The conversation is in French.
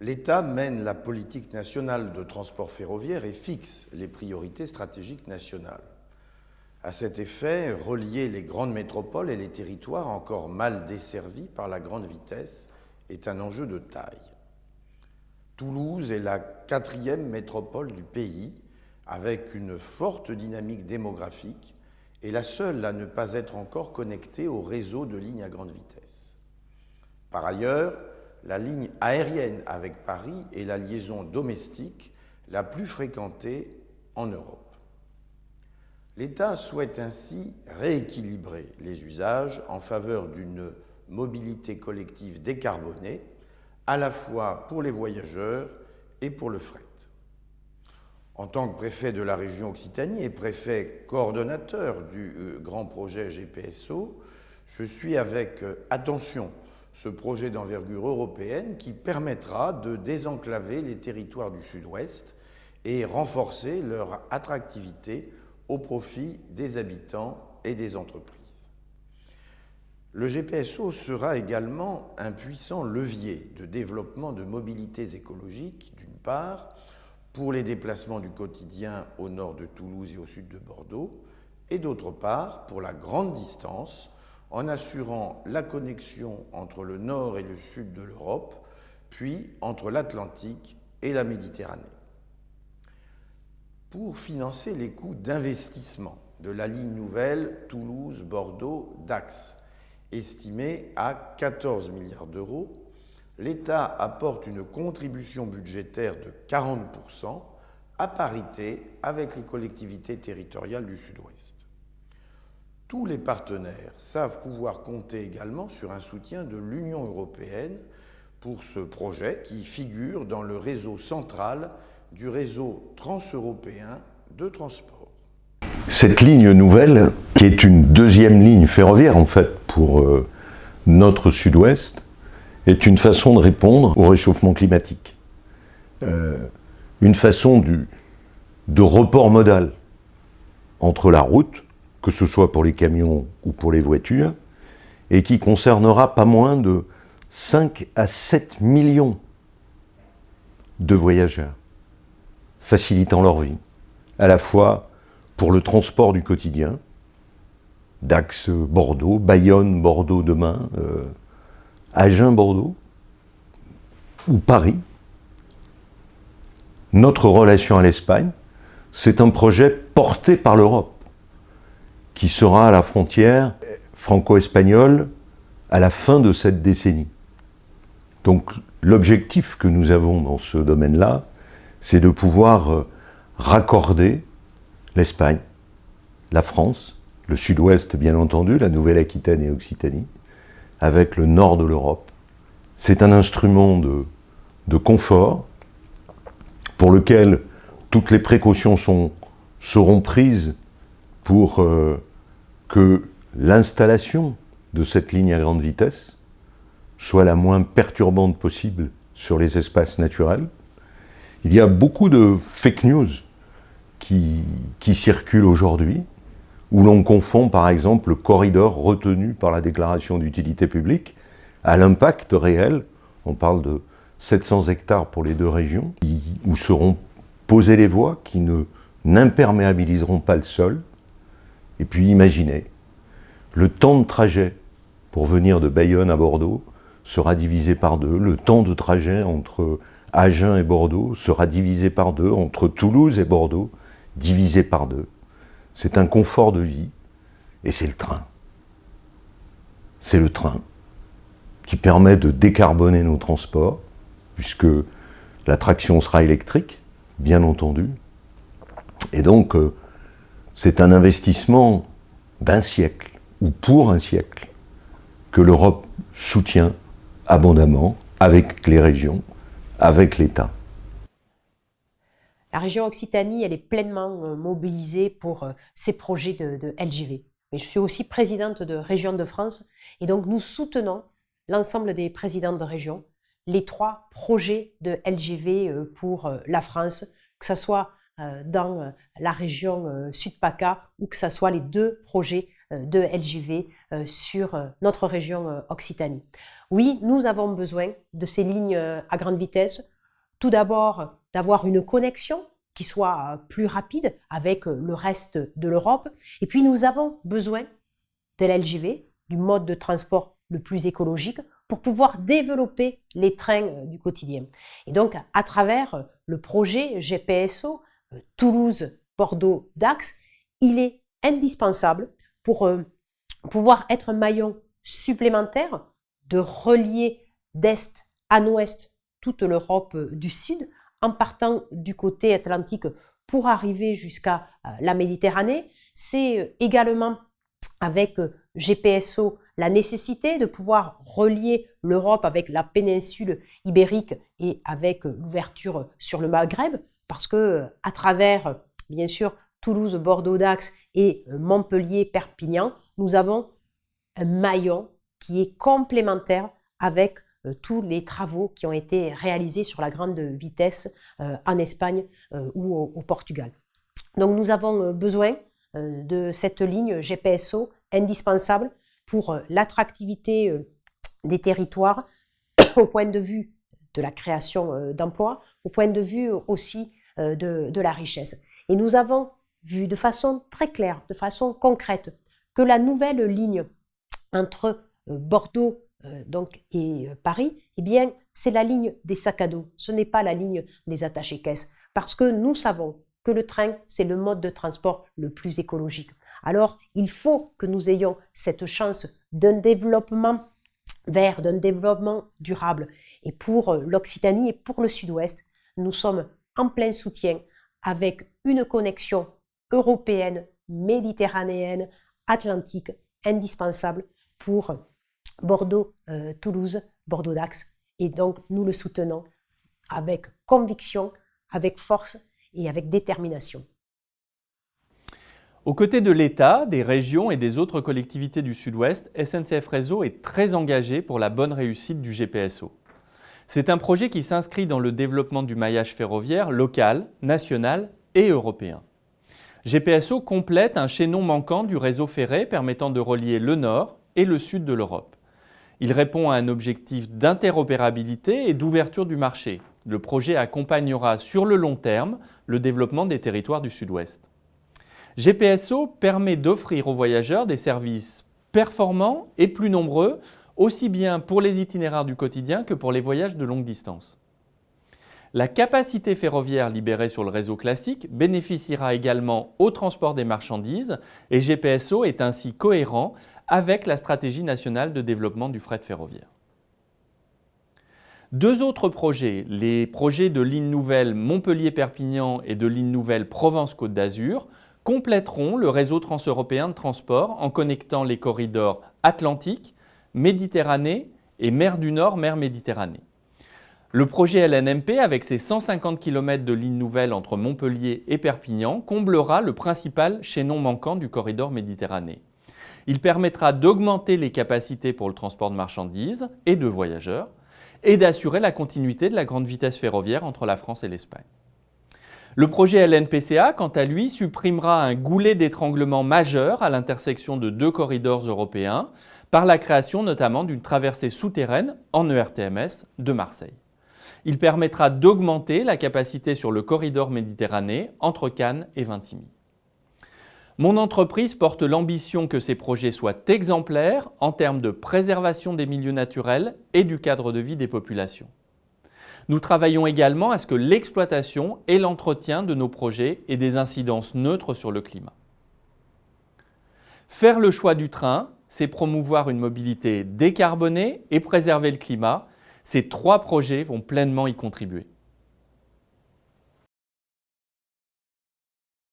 L'État mène la politique nationale de transport ferroviaire et fixe les priorités stratégiques nationales. À cet effet, relier les grandes métropoles et les territoires encore mal desservis par la grande vitesse est un enjeu de taille. Toulouse est la 4e métropole du pays, avec une forte dynamique démographique, et la seule à ne pas être encore connectée au réseau de lignes à grande vitesse. Par ailleurs, la ligne aérienne avec Paris est la liaison domestique la plus fréquentée en Europe. L'État souhaite ainsi rééquilibrer les usages en faveur d'une mobilité collective décarbonée, à la fois pour les voyageurs et pour le fret. En tant que préfet de la région Occitanie et préfet coordonnateur du grand projet GPSO, je suis avec attention ce projet d'envergure européenne qui permettra de désenclaver les territoires du Sud-Ouest et renforcer leur attractivité au profit des habitants et des entreprises. Le GPSO sera également un puissant levier de développement de mobilités écologiques, d'une part, pour les déplacements du quotidien au nord de Toulouse et au sud de Bordeaux, et d'autre part, pour la grande distance, en assurant la connexion entre le nord et le sud de l'Europe, puis entre l'Atlantique et la Méditerranée. Pour financer les coûts d'investissement de la ligne nouvelle Toulouse-Bordeaux-Dax, estimée à 14 milliards d'euros, l'État apporte une contribution budgétaire de 40% à parité avec les collectivités territoriales du Sud-Ouest. Tous les partenaires savent pouvoir compter également sur un soutien de l'Union européenne pour ce projet qui figure dans le réseau central du réseau transeuropéen de transport. Cette ligne nouvelle, qui est une deuxième ligne ferroviaire en fait pour notre Sud-Ouest, est une façon de répondre au réchauffement climatique. Une façon de report modal entre la route, que ce soit pour les camions ou pour les voitures, et qui concernera pas moins de 5 à 7 millions de voyageurs, facilitant leur vie, à la fois pour le transport du quotidien, Dax-Bordeaux, Bayonne-Bordeaux demain, Agen-Bordeaux, ou Paris. Notre relation à l'Espagne, c'est un projet porté par l'Europe, qui sera à la frontière franco-espagnole à la fin de cette décennie. Donc l'objectif que nous avons dans ce domaine-là, c'est de pouvoir raccorder l'Espagne, la France, le Sud-Ouest bien entendu, la Nouvelle-Aquitaine et Occitanie, avec le nord de l'Europe. C'est un instrument de confort pour lequel toutes les précautions seront prises pour que l'installation de cette ligne à grande vitesse soit la moins perturbante possible sur les espaces naturels. Il y a beaucoup de fake news qui circulent aujourd'hui, où l'on confond par exemple le corridor retenu par la déclaration d'utilité publique à l'impact réel. On parle de 700 hectares pour les deux régions, où seront posées les voies qui n'imperméabiliseront pas le sol. Et puis imaginez, le temps de trajet pour venir de Bayonne à Bordeaux sera divisé par 2, le temps de trajet entre Agen et Bordeaux sera divisé par 2, entre Toulouse et Bordeaux, divisé par 2. C'est un confort de vie, et c'est le train. C'est le train qui permet de décarboner nos transports, puisque la traction sera électrique, bien entendu. Et donc, c'est un investissement d'un siècle, ou pour un siècle, que l'Europe soutient abondamment, avec les régions, avec l'État. La région Occitanie, elle est pleinement mobilisée pour ces projets de LGV. Mais je suis aussi présidente de Région de France, et donc nous soutenons l'ensemble des présidents de région, les 3 projets de LGV pour la France, que ce soit dans la région Sud-PACA ou que ce soit les 2 projets de LGV sur notre région Occitanie. Oui, nous avons besoin de ces lignes à grande vitesse. Tout d'abord, d'avoir une connexion qui soit plus rapide avec le reste de l'Europe. Et puis, nous avons besoin de l'LGV, du mode de transport le plus écologique, pour pouvoir développer les trains du quotidien. Et donc, à travers le projet GPSO Toulouse-Bordeaux-Dax, il est indispensable pour pouvoir être un maillon supplémentaire de relier d'est à ouest toute l'Europe du Sud, en partant du côté atlantique pour arriver jusqu'à la Méditerranée. C'est également avec GPSO la nécessité de pouvoir relier l'Europe avec la péninsule ibérique et avec l'ouverture sur le Maghreb, parce que à travers, bien sûr, Toulouse, Bordeaux, Dax et Montpellier, Perpignan, nous avons un maillon qui est complémentaire avec tous les travaux qui ont été réalisés sur la grande vitesse en Espagne ou au Portugal. Donc nous avons besoin de cette ligne GPSO indispensable pour l'attractivité des territoires au point de vue de la création d'emplois, au point de vue aussi de la richesse. Et nous avons vu de façon très claire, de façon concrète, que la nouvelle ligne entre Bordeaux et Paris, eh bien, c'est la ligne des sacs à dos, ce n'est pas la ligne des attachés-caisses, parce que nous savons que le train, c'est le mode de transport le plus écologique. Alors, il faut que nous ayons cette chance d'un développement vert, d'un développement durable. Et pour l'Occitanie et pour le Sud-Ouest, nous sommes en plein soutien avec une connexion européenne, méditerranéenne, atlantique, indispensable pour Bordeaux, Toulouse, Bordeaux-Dax. Et donc, nous le soutenons avec conviction, avec force et avec détermination. Aux côtés de l'État, des régions et des autres collectivités du Sud-Ouest, SNCF Réseau est très engagé pour la bonne réussite du GPSO. C'est un projet qui s'inscrit dans le développement du maillage ferroviaire local, national et européen. GPSO complète un chaînon manquant du réseau ferré permettant de relier le nord et le sud de l'Europe. Il répond à un objectif d'interopérabilité et d'ouverture du marché. Le projet accompagnera sur le long terme le développement des territoires du Sud-Ouest. GPSO permet d'offrir aux voyageurs des services performants et plus nombreux, aussi bien pour les itinéraires du quotidien que pour les voyages de longue distance. La capacité ferroviaire libérée sur le réseau classique bénéficiera également au transport des marchandises et GPSO est ainsi cohérent avec la stratégie nationale de développement du fret ferroviaire. Deux autres projets, les projets de ligne nouvelle Montpellier-Perpignan et de ligne nouvelle Provence-Côte d'Azur, compléteront le réseau transeuropéen de transport en connectant les corridors Atlantique, Méditerranée et mer du Nord, mer Méditerranée. Le projet LNMP, avec ses 150 km de ligne nouvelle entre Montpellier et Perpignan, comblera le principal chaînon manquant du corridor Méditerranée. Il permettra d'augmenter les capacités pour le transport de marchandises et de voyageurs et d'assurer la continuité de la grande vitesse ferroviaire entre la France et l'Espagne. Le projet LNPCA, quant à lui, supprimera un goulet d'étranglement majeur à l'intersection de deux corridors européens par la création notamment d'une traversée souterraine en ERTMS de Marseille. Il permettra d'augmenter la capacité sur le corridor Méditerranée entre Cannes et Vintimille. Mon entreprise porte l'ambition que ces projets soient exemplaires en termes de préservation des milieux naturels et du cadre de vie des populations. Nous travaillons également à ce que l'exploitation et l'entretien de nos projets aient des incidences neutres sur le climat. Faire le choix du train, c'est promouvoir une mobilité décarbonée et préserver le climat. Ces trois projets vont pleinement y contribuer.